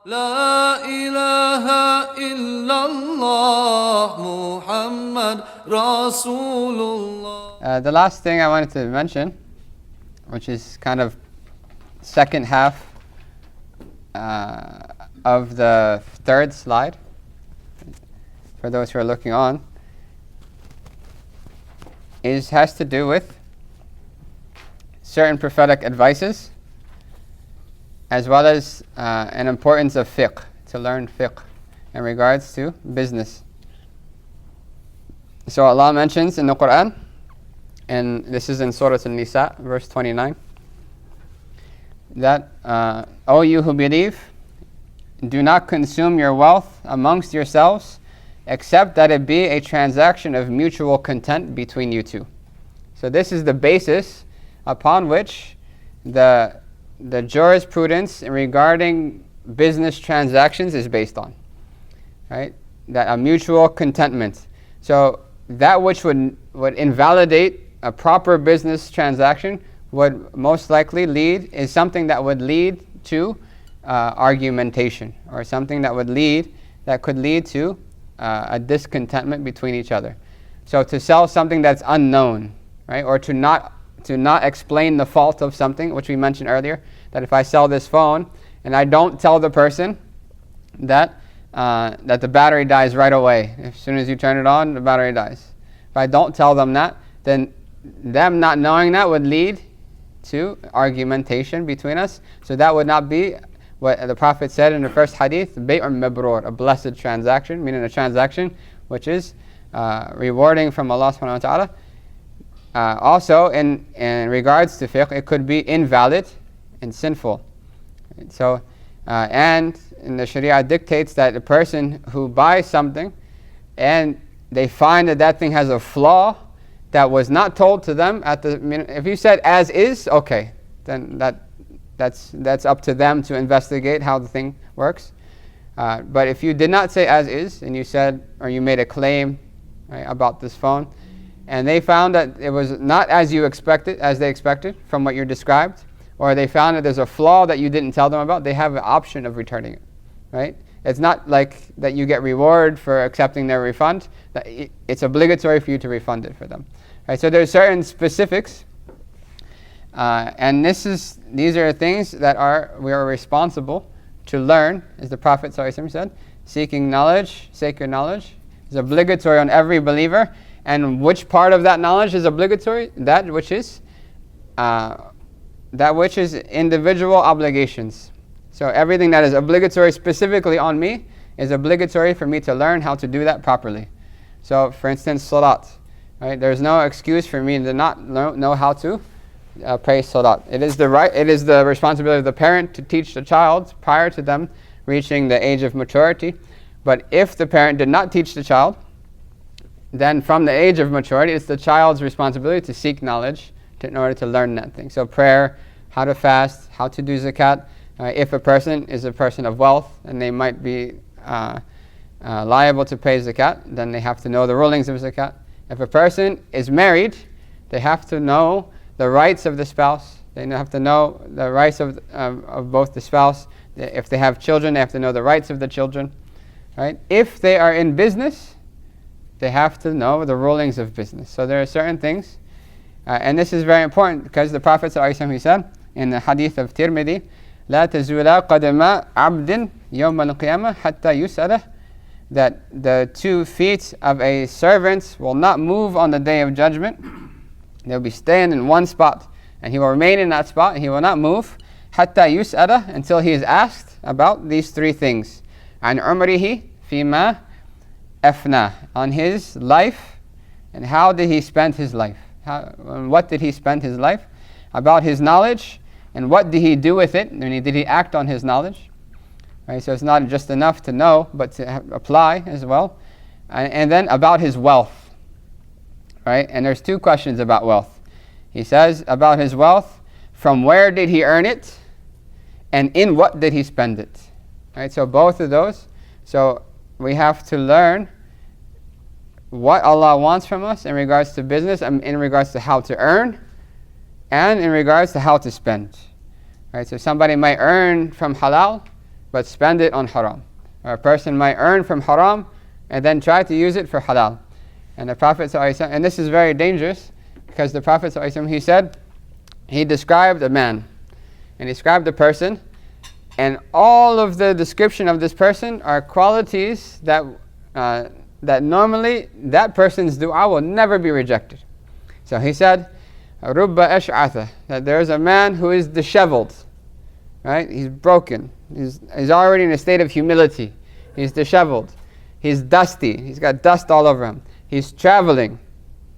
La ilaha illallah Muhammad Rasulullah. The last thing I wanted to mention, which is kind of second half of the third slide, for those who are looking on, has to do with certain prophetic advices, as well as an importance of fiqh, to learn fiqh in regards to business. So Allah mentions in the Quran, and this is in Surah An-Nisa, verse 29, that, O you who believe, do not consume your wealth amongst yourselves, except that it be a transaction of mutual content between you two. So this is the basis upon which the jurisprudence regarding business transactions is based on, right? That a mutual contentment. So that which would invalidate a proper business transaction would most likely is something that would lead to argumentation, or something that could lead to a discontentment between each other. So to sell something that's unknown, right, or to not explain the fault of something, which we mentioned earlier, that if I sell this phone and I don't tell the person that the battery dies right away, as soon as you turn it on, the battery dies. If I don't tell them that, then them not knowing that would lead to argumentation between us. So that would not be what the Prophet said in the first hadith, bay'un mabrur, a blessed transaction, meaning a transaction which is rewarding from Allah subhanahu wa ta'ala. Also, in regards to fiqh, it could be invalid and sinful. So, and in the Sharia dictates that a person who buys something and they find that thing has a flaw that was not told to them if you said as is, okay, then that's up to them to investigate how the thing works. But if you did not say as is, and you said, or you made a claim, right, about this phone, and they found that it was not as they expected from what you described, or they found that there's a flaw that you didn't tell them about, they have an option of returning it, right? It's not like that you get reward for accepting their refund. It's obligatory for you to refund it for them, right? So there's certain specifics, and these are things that we are responsible to learn, as the Prophet ﷺ said, seeking knowledge, sacred knowledge, is obligatory on every believer. And which part of that knowledge is obligatory? That which is individual obligations. So everything that is obligatory specifically on me is obligatory for me to learn how to do that properly. So, for instance, salat, right? There's no excuse for me to not know how to pray salat. It is the responsibility of the parent to teach the child prior to them reaching the age of maturity. But if the parent did not teach the child, then from the age of maturity, it's the child's responsibility to seek knowledge in order to learn that thing. So prayer, how to fast, how to do zakat. If a person is a person of wealth and they might be liable to pay zakat, then they have to know the rulings of zakat. If a person is married, they have to know the rights of the spouse. They have to know the rights of both the spouse. If they have children, they have to know the rights of the children. Right? If they are in business, they have to know the rulings of business. So there are certain things, and this is very important because the Prophet ﷺ, he said in the hadith of Tirmidhi, لا تزول قدم عبد يوم القيامة حتى يسأله, that the 2 feet of a servant will not move on the day of judgment. They'll be staying in one spot, and he will remain in that spot, and he will not move حتى يسأله, until he is asked about these 3 things. عن عمره فيما أفنى, on his life, and how did he spend his life? What did he spend his life? About his knowledge, and what did he do with it? Did he act on his knowledge? Right, so it's not just enough to know, but to apply as well. And then about his wealth. Right? And there's 2 questions about wealth. He says about his wealth, from where did he earn it? And in what did he spend it? Right? So both of those. So we have to learn what Allah wants from us in regards to business, and in regards to how to earn, and in regards to how to spend. Right? So somebody might earn from halal, but spend it on haram. Or a person might earn from haram and then try to use it for halal. And the Prophet ﷺ, and this is very dangerous, because the Prophet ﷺ, he said, he described a man, and he described a person, and all of the description of this person are qualities that that normally that person's dua will never be rejected. So he said, Rubba ash'atha, that there is a man who is disheveled, right? He's broken. He's already in a state of humility. He's disheveled. He's dusty. He's got dust all over him. He's traveling,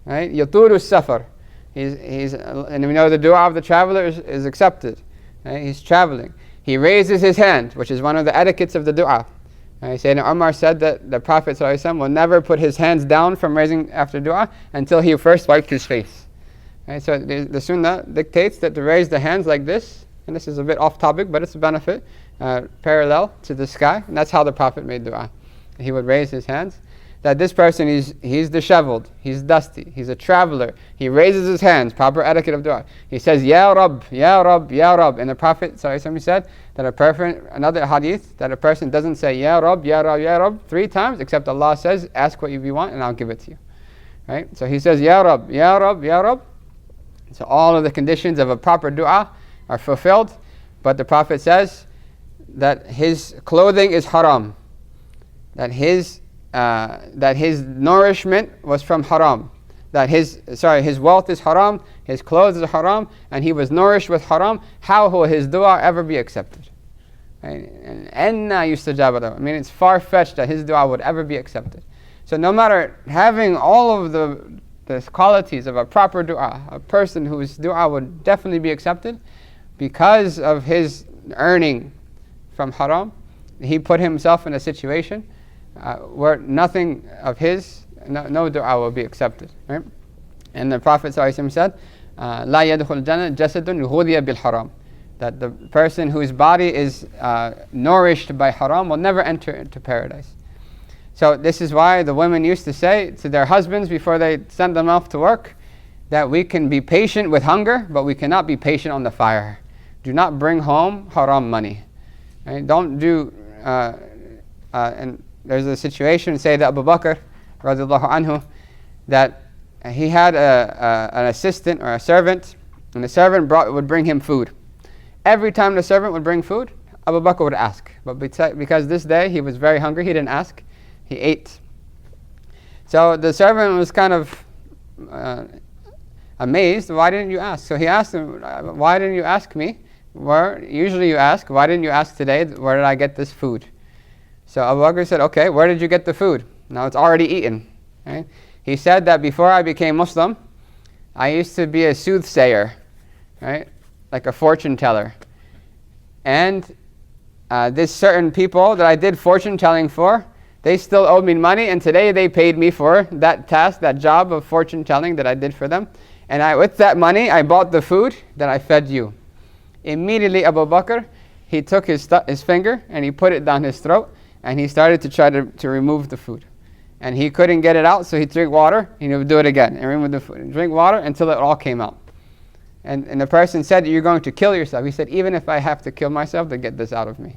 right? Yaturu safar. And we know the dua of the traveler is accepted. Right? He's traveling. He raises his hand, which is one of the etiquettes of the dua. Right? Sayyidina Umar said that the Prophet ﷺ will never put his hands down from raising after dua until he first wiped his face. Right? So the sunnah dictates that to raise the hands like this, and this is a bit off topic, but it's a benefit, parallel to the sky, and that's how the Prophet made dua. He would raise his hands. That this person, he's disheveled, he's dusty, he's a traveler. He raises his hands, proper etiquette of dua. He says, Ya Rabb, Ya Rabb, Ya Rabb. And the Prophet ﷺ said that another hadith, that a person doesn't say Ya Rabb, Ya Rabb, Ya Rabb 3 times, except Allah says, ask what you want and I'll give it to you. Right? So he says, Ya Rabb, Ya Rabb, Ya Rabb. So all of the conditions of a proper dua are fulfilled, but the Prophet says that his clothing is haram, that his nourishment was from haram, that his wealth is haram, his clothes are haram, and he was nourished with haram. How will his dua ever be accepted? Right? And I mean, it's far-fetched that his dua would ever be accepted. So no matter having all of the qualities of a proper dua, a person whose dua would definitely be accepted, because of his earning from haram, he put himself in a situation where nothing of his, no dua will be accepted. Right? And the Prophet ﷺ said, لا يدخل الجنة جسد غذي بالحرام, that the person whose body is nourished by haram will never enter into paradise. So this is why the women used to say to their husbands before they send them off to work, that we can be patient with hunger, but we cannot be patient on the fire. Do not bring home haram money. Right? Don't do, and there's a situation, say that Abu Bakr, radiallahu anhu, that he had an assistant or a servant, and the servant would bring him food. Every time the servant would bring food, Abu Bakr would ask. But because this day he was very hungry, he didn't ask, he ate. So the servant was kind of amazed, why didn't you ask? So he asked him, why didn't you ask me? Usually you ask, why didn't you ask today, where did I get this food? So Abu Bakr said, okay, where did you get the food? Now it's already eaten. Right? He said that before I became Muslim, I used to be a soothsayer, right? Like a fortune teller. And this certain people that I did fortune telling for, they still owed me money, and today they paid me for that task, that job of fortune telling that I did for them. And with that money, I bought the food that I fed you. Immediately Abu Bakr, he took his finger and he put it down his throat, and he started to try to remove the food. And he couldn't get it out, so he'd drink water, and he would do it again, and remove the food, and drink water until it all came out. And the person said, you're going to kill yourself. He said, even if I have to kill myself to get this out of me.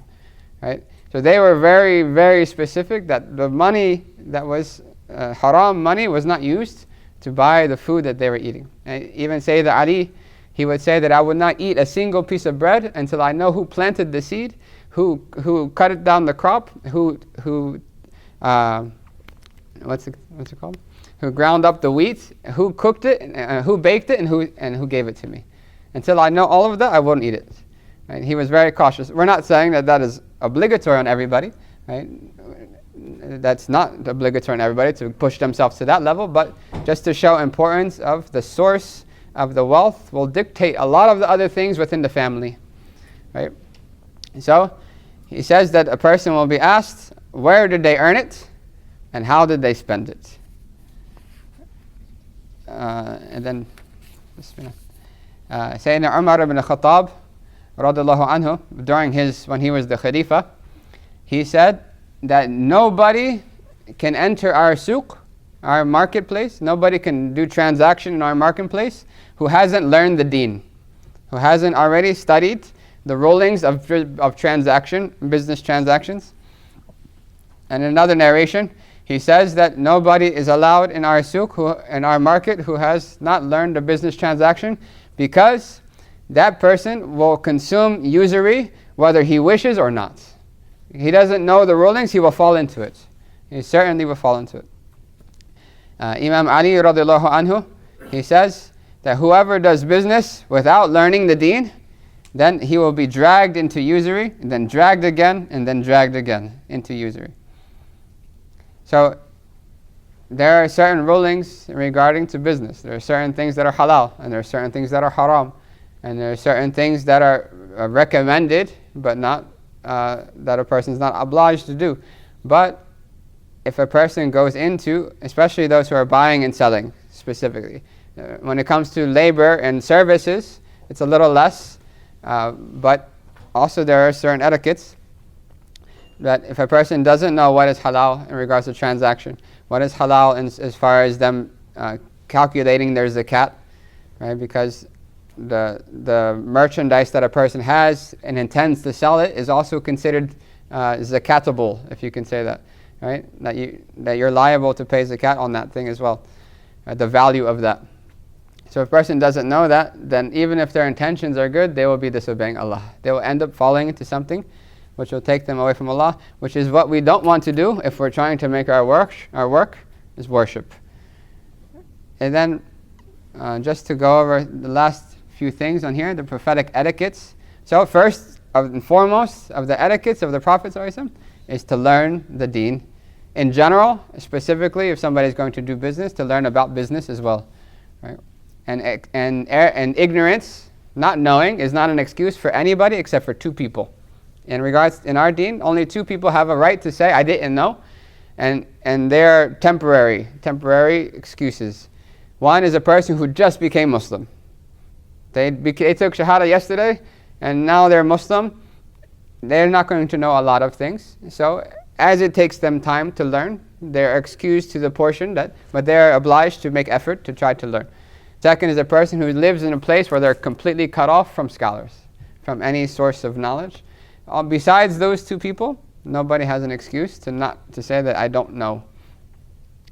Right? So they were very, very specific that the money that was haram money was not used to buy the food that they were eating. And even Sayyidina Ali, he would say that I would not eat a single piece of bread until I know who planted the seed, who cut it down the crop, who ground up the wheat, who cooked it, who baked it, and who gave it to me. Until I know all of that, I won't eat it. Right? He was very cautious. We're not saying that is obligatory on everybody. Right? That's not obligatory on everybody to push themselves to that level, but just to show importance of the source of the wealth will dictate a lot of the other things within the family. Right? So he says that a person will be asked, where did they earn it and how did they spend it? And then Sayyidina Umar ibn Khattab radiallahu anhu, when he was the Khalifa, he said that nobody can enter our souk, our marketplace, nobody can do transaction in our marketplace who hasn't learned the deen, who hasn't already studied the rulings of business transactions. And in another narration, he says that nobody is allowed in our souk, in our market, who has not learned a business transaction, because that person will consume usury whether he wishes or not. He doesn't know the rulings, he will fall into it. He certainly will fall into it. Imam Ali radiallahu anhu, he says that whoever does business without learning the deen, then he will be dragged into usury, and then dragged again, and then dragged again into usury. So there are certain rulings regarding to business. There are certain things that are halal, and there are certain things that are haram, and there are certain things that are recommended, but not that a person is not obliged to do. But if a person goes into, especially those who are buying and selling specifically, when it comes to labor and services, it's a little less, but also there are certain etiquettes that if a person doesn't know what is halal in regards to transaction, what is halal as far as them calculating their zakat, right? Because the merchandise that a person has and intends to sell it is also considered zakatable, if you can say that, right? That you're liable to pay zakat on that thing as well, the value of that. So if a person doesn't know that, then even if their intentions are good, they will be disobeying Allah. They will end up falling into something which will take them away from Allah, which is what we don't want to do if we're trying to make our work is worship. And then just to go over the last few things on here, the prophetic etiquettes. So first and foremost of the etiquettes of the Prophet ﷺ is to learn the deen. In general, specifically if somebody is going to do business, to learn about business as well. Right? And ignorance, not knowing, is not an excuse for anybody except for two people. In our deen, only two people have a right to say, I didn't know, and they're temporary excuses. One is a person who just became Muslim. They took Shahada yesterday, and now they're Muslim. They're not going to know a lot of things. So, as it takes them time to learn, they're excused to the portion but they're obliged to make effort to try to learn. Second is a person who lives in a place where they're completely cut off from scholars, from any source of knowledge. Besides those two people, nobody has an excuse to say that I don't know.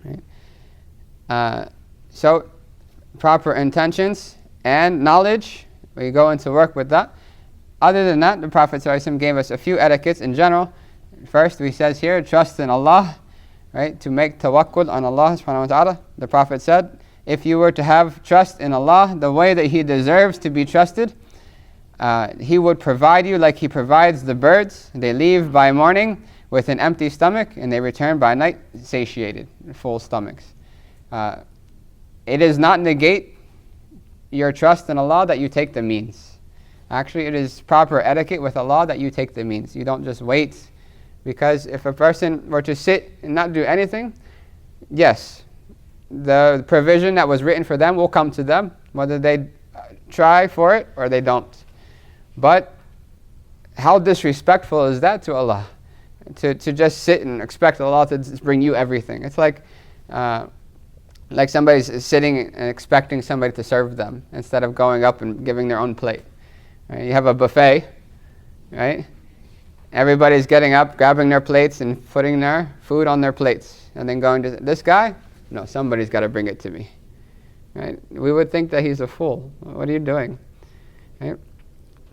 Right? So, proper intentions and knowledge, we go into work with that. Other than that, the Prophet ﷺ gave us a few etiquettes in general. First, he says here, trust in Allah, right? To make tawakkul on Allah subhanahu wa ta'ala. The Prophet said, if you were to have trust in Allah the way that He deserves to be trusted, He would provide you like He provides the birds. They leave by morning with an empty stomach, and they return by night satiated, full stomachs. It does not negate your trust in Allah that you take the means. Actually, it is proper etiquette with Allah that you take the means. You don't just wait. Because if a person were to sit and not do anything, yes, the provision that was written for them will come to them, whether they try for it or they don't. But how disrespectful is that to Allah? To just sit and expect Allah to bring you everything. It's like somebody's sitting and expecting somebody to serve them instead of going up and giving their own plate. Right? You have a buffet, right? Everybody's getting up, grabbing their plates and putting their food on their plates, and then going to this guy. No, somebody's got to bring it to me. Right? We would think that he's a fool. What are you doing? Right?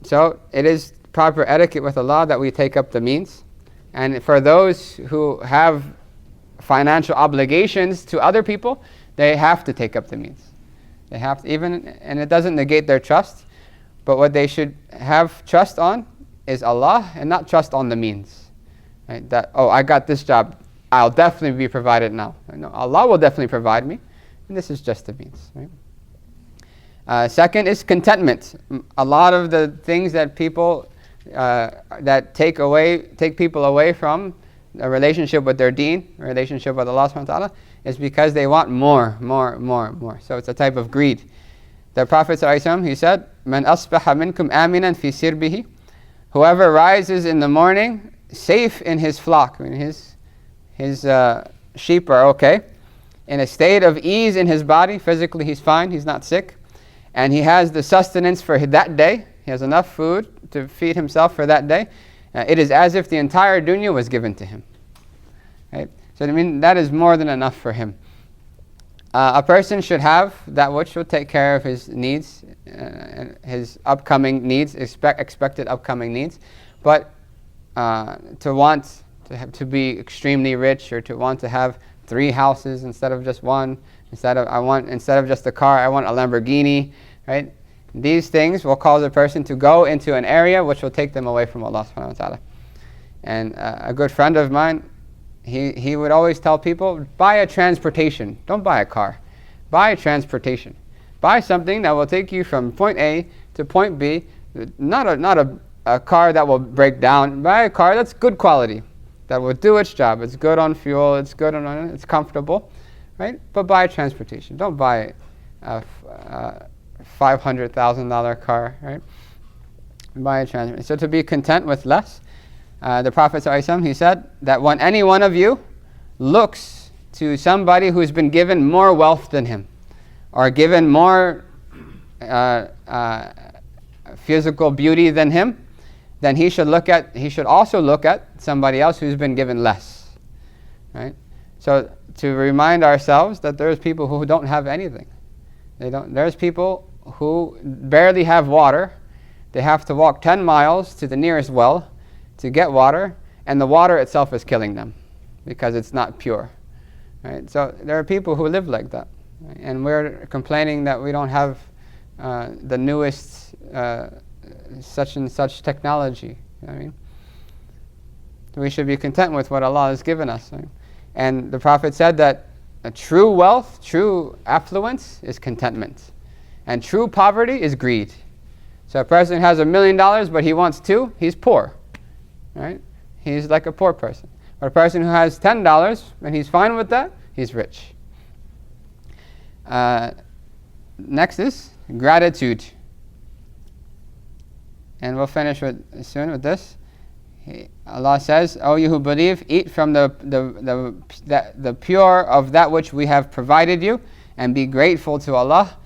So it is proper etiquette with Allah that we take up the means. And for those who have financial obligations to other people, they have to take up the means. They have to, and it doesn't negate their trust, but what they should have trust on is Allah and not trust on the means. Right? That, I got this job, I'll definitely be provided now. No, Allah will definitely provide me, and this is just the means. Right? Second is contentment. A lot of the things that people that take people away from a relationship with their deen, a relationship with Allah subhanahu wa ta'ala, is because they want more. So it's a type of greed. The Prophet ﷺ, he said, "Man asbaha minkum aminan fi sirbihi," whoever rises in the morning safe in his flock, I mean his sheep are okay, in a state of ease in his body, physically he's fine, he's not sick, and he has the sustenance for that day, he has enough food to feed himself for that day, it is as if the entire dunya was given to him. Right? So I mean, that is more than enough for him. A person should have that which will take care of his needs, his upcoming needs, expected upcoming needs. But to want to be extremely rich, or to want to have 3 houses instead of just one, instead of just a car, I want a Lamborghini, right? These things will cause a person to go into an area which will take them away from Allah subhanahu wa ta'ala. And a good friend of mine, he would always tell people, buy a transportation. Don't buy a car. Buy a transportation. Buy something that will take you from point A to point B. Not a car that will break down. Buy a car that's good quality, that will do its job. It's good on fuel. It's good on. It's comfortable, right? But buy a transportation. Don't buy a $500,000 car, right? Buy a transportation. So to be content with less. The Prophet ﷺ, he said that when any one of you looks to somebody who's been given more wealth than him, or given more physical beauty than him, then he should also look at somebody else who's been given less. Right? So to remind ourselves that there's people who don't have anything. There's people who barely have water. They have to walk 10 miles to the nearest well to get water, and the water itself is killing them because it's not pure. Right? So there are people who live like that, right? And we're complaining that we don't have the newest such and such technology. You know what I mean? We should be content with what Allah has given us. Right? And the Prophet said that a true wealth, true affluence is contentment, and true poverty is greed. So a person has $1 million but he wants 2, he's poor. Right? He's like a poor person. But a person who has $10 and he's fine with that, he's rich. Next is gratitude. And we'll finish soon with this. Allah says, "O you who believe, eat from the pure of that which we have provided you, and be grateful to Allah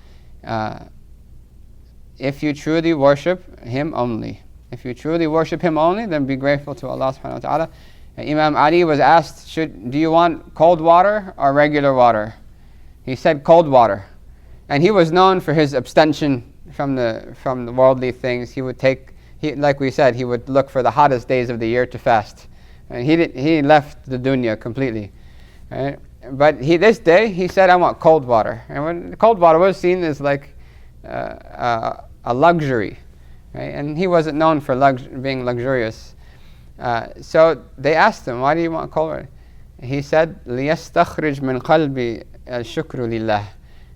if you truly worship Him only." If you truly worship Him only, then be grateful to Allah subhanahu wa ta'ala. Imam Ali was asked, do you want cold water or regular water? He said cold water. And he was known for his abstention from the worldly things. He would like we said, he would look for the hottest days of the year to fast. And he left the dunya completely. Right? But this day, he said, I want cold water. And when cold water was seen as like a luxury. Right? And he wasn't known for being luxurious. So they asked him, why do you want cold water? He said, لِيَسْتَخْرِجْ مِنْ قَلْبِ الشُّكْرُ لِلَّهِ.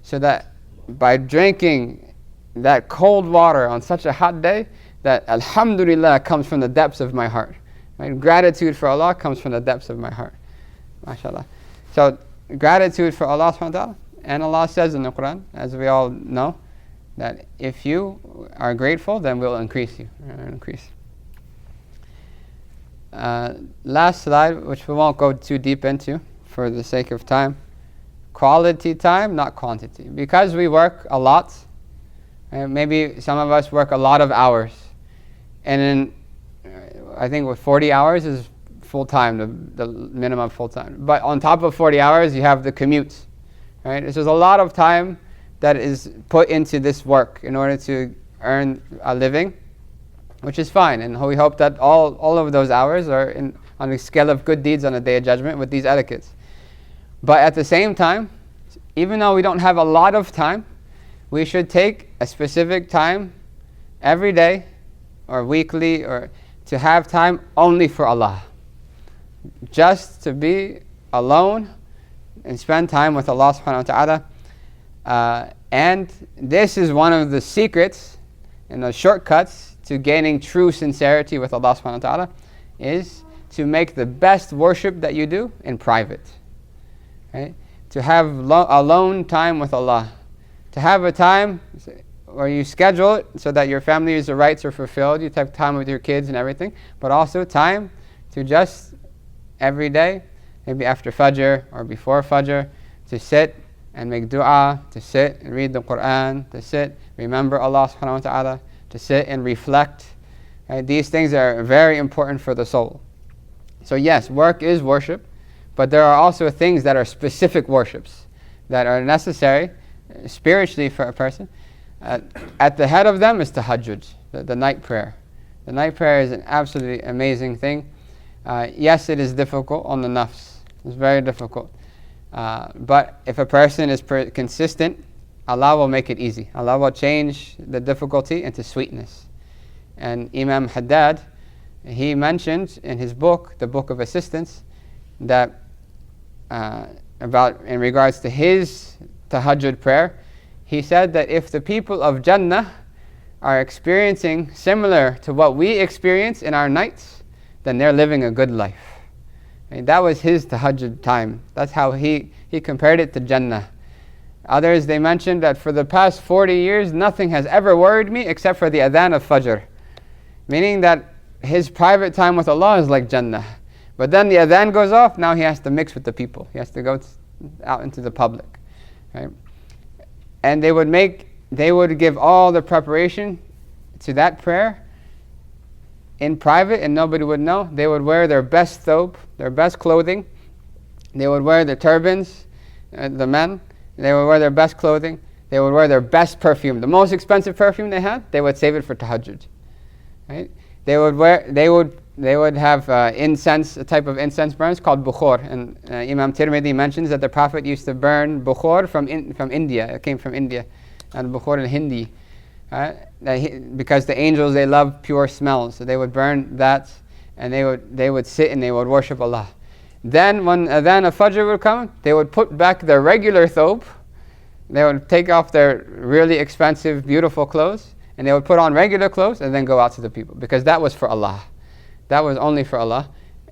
So that by drinking that cold water on such a hot day, that alhamdulillah comes from the depths of my heart. Right? Gratitude for Allah comes from the depths of my heart. MashaAllah. So gratitude for Allah subhanahu wa ta'ala. And Allah says in the Quran, as we all know, that if you are grateful, then we'll increase you. Last slide, which we won't go too deep into for the sake of time. Quality time, not quantity. Because we work a lot, and maybe some of us work a lot of hours. And then I think with 40 hours is full-time, the minimum full-time. But on top of 40 hours, you have the commute. Right? This is a lot of time that is put into this work in order to earn a living, which is fine. And we hope that all of those hours are on a scale of good deeds on the Day of Judgment with these etiquettes. But at the same time, even though we don't have a lot of time, we should take a specific time every day or weekly or to have time only for Allah. Just to be alone and spend time with Allah subhanahu wa ta'ala. And this is one of the secrets and the shortcuts to gaining true sincerity with Allah subhanahu wa ta'ala, is to make the best worship that you do in private. Right? To have alone time with Allah. To have a time where you schedule it so that your family's rights are fulfilled. You take time with your kids and everything. But also time to just every day, maybe after Fajr or before Fajr, to sit and make dua, to sit and read the Quran, to sit, remember Allah subhanahu wa ta'ala, to sit and reflect. Right? These things are very important for the soul. So yes, work is worship, but there are also things that are specific worships that are necessary spiritually for a person. At the head of them is tahajjud, the night prayer. The night prayer is an absolutely amazing thing. Yes, it is difficult on the nafs. It's very difficult. But if a person is consistent, Allah will make it easy. Allah will change the difficulty into sweetness. And Imam Haddad, he mentioned in his book, the Book of Assistance, that in regards to his tahajjud prayer, he said that if the people of Jannah are experiencing similar to what we experience in our nights, then they're living a good life. And that was his tahajjud time. That's how he compared it to Jannah. Others, they mentioned that for the past 40 years, nothing has ever worried me except for the adhan of Fajr. Meaning that his private time with Allah is like Jannah. But then the adhan goes off, now he has to mix with the people. He has to go out into the public. Right? And they would give all the preparation to that prayer in private and nobody would know. They would wear their best thobe, their best clothing. They would wear their turbans, the men. They would wear their best clothing. They would wear their best perfume. The most expensive perfume they had, they would save it for tahajjud. Right? They would have incense, a type of incense burns called bukhor. And Imam Tirmidhi mentions that the Prophet used to burn bukhor from India. It came from India. And bukhor in Hindi. Because the angels, they love pure smells. So they would burn that and they would sit and they would worship Allah. Then when adhan of Fajr would come, they would put back their regular thobe. They would take off their really expensive, beautiful clothes. And they would put on regular clothes and then go out to the people. Because that was for Allah. That was only for Allah.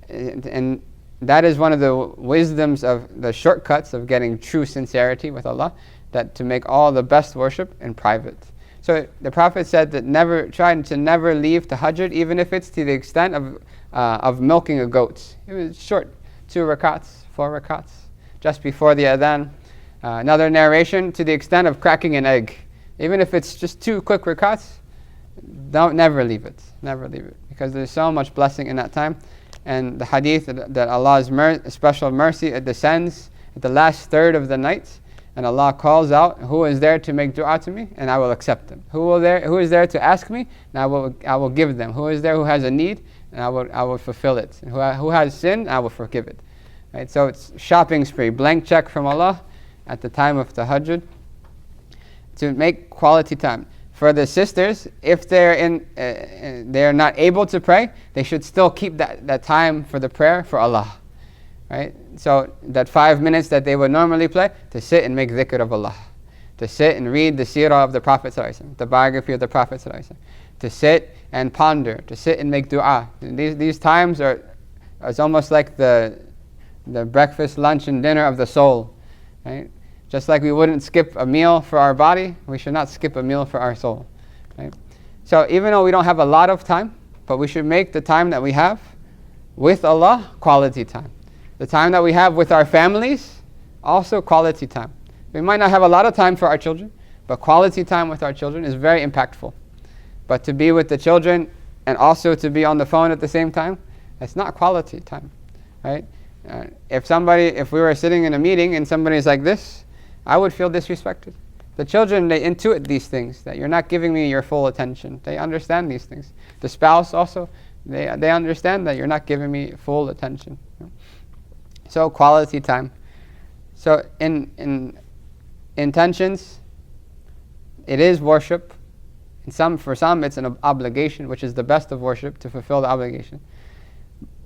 And that is one of the wisdoms of the shortcuts of getting true sincerity with Allah, that to make all the best worship in private. So the Prophet said that try to never leave tahajjud, even if it's to the extent of milking a goat. It was short, 2 rakats, 4 rakats, just before the adhan. Another narration, to the extent of cracking an egg. Even if it's just 2 quick rakats, never leave it. Never leave it. Because there's so much blessing in that time. And the hadith that Allah's special mercy, it descends at the last third of the night. And Allah calls out, who is there to make dua to me? And I will accept them. Who is there to ask me? And I will give them. Who is there who has a need? And I will fulfill it. And who has sin? I will forgive it. Right? So it's shopping spree, blank check from Allah at the time of tahajjud, to make quality time. For the sisters, if they're not able to pray, they should still keep that time for the prayer for Allah. Right? So that 5 minutes that they would normally play, to sit and make dhikr of Allah. To sit and read the seerah of the Prophet ﷺ, the biography of the Prophet ﷺ. To sit and ponder, to sit and make dua. These times it's almost like the breakfast, lunch and dinner of the soul. Right? Just like we wouldn't skip a meal for our body, we should not skip a meal for our soul. Right? So even though we don't have a lot of time, but we should make the time that we have with Allah quality time. The time that we have with our families, also quality time. We might not have a lot of time for our children, but quality time with our children is very impactful. But to be with the children and also to be on the phone at the same time, that's not quality time. Right? If we were sitting in a meeting and somebody's like this, I would feel disrespected. The children, they intuit these things, that you're not giving me your full attention. They understand these things. The spouse also, they understand that you're not giving me full attention. So quality time. So in intentions, it is worship. For some it's an obligation, which is the best of worship, to fulfill the obligation.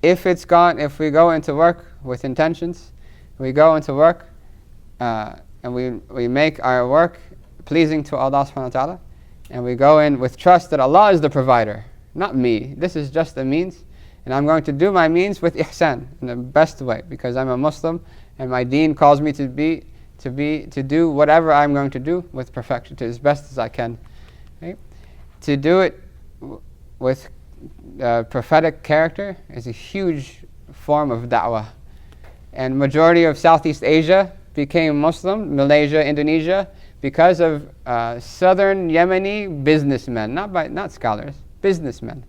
If we go into work with intentions, we go into work and we make our work pleasing to Allah subhanahu wa ta'ala, and we go in with trust that Allah is the provider, not me. This is just a means, and I'm going to do my means with ihsan, in the best way, because I'm a Muslim and my deen calls me to do whatever I'm going to do with perfection, to as best as I can. Right? To do it with prophetic character is a huge form of da'wah. And majority of Southeast Asia became Muslim, Malaysia, Indonesia, because of southern Yemeni businessmen, not scholars, businessmen.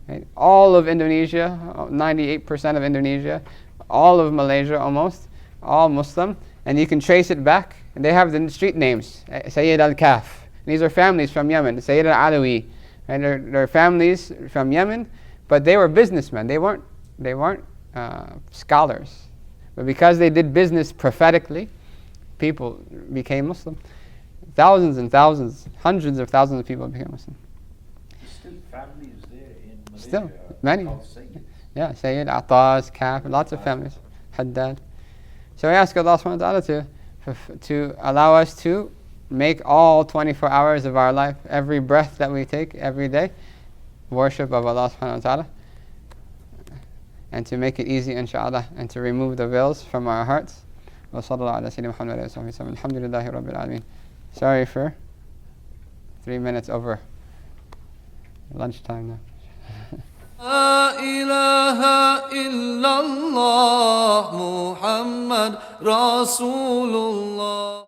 Right? All of Indonesia, 98% of Indonesia, all of Malaysia almost, all Muslim, and you can trace it back. And they have the street names, Sayyid al-Kaf. These are families from Yemen, Sayyid al-Alawi. And they're families from Yemen, but they were businessmen. They weren't scholars. But because they did business prophetically, people became Muslim. Thousands and thousands, hundreds of thousands of people became Muslim. Still families there in Malaysia. Still, many. Called Sayyid. Yeah, Sayyid, Ataz, Kaf, lots of families. Haddad. So we ask Allah subhanahu wa ta'ala to allow us to make all 24 hours of our life, every breath that we take every day, worship of Allah subhanahu wa ta'ala, and to make it easy inshaAllah, and to remove the veils from our hearts. Wa sallallahu ala sayyidina Muhammad wa sallam. Alhamdulillahi rabbil alameen. Sorry for 3 minutes over lunchtime now. لا إله إلا الله محمد رسول الله